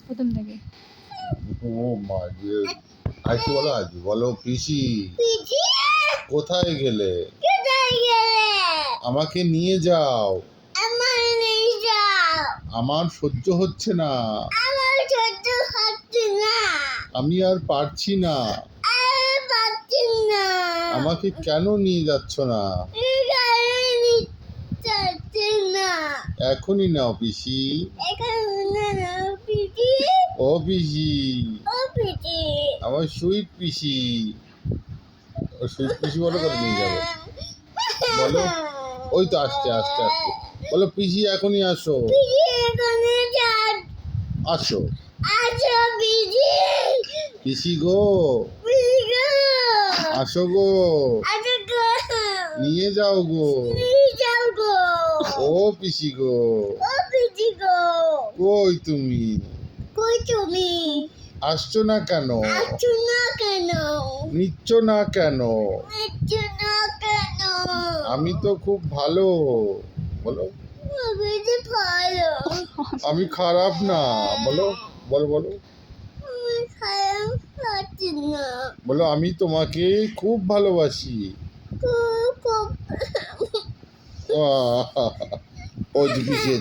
প্রথম থেকে। ও মা যে আজকে বলো, আজকে বলো পিসি কোথায় গেলে? আমাকে নিয়ে যাও। আমার সহ্য হচ্ছে না। আমি আর পারছি না। আমাকে কেন নিয়ে যাচ্ছ না? এখনই নাও পিসি। ও পিসি, আমার সুইট পিসি। ও সুইট পিসি বলো, করে নিয়ে যাবে বলো। ওই তো আসছে আসছে আসছে। বলো পিসি এখনই আসো। আসো পিসি গো, আসো গো, নিয়ে যাও গো। ও পিসি গো, কই তুমি? আসছো না কেন? নিচ্ছ না কেন? আমি তো খুব ভালো। বলো আমি খারাপ না। বলো বলো বলো বলো, আমি তোমাকে খুব ভালোবাসি। ওই যে পিছিয়ে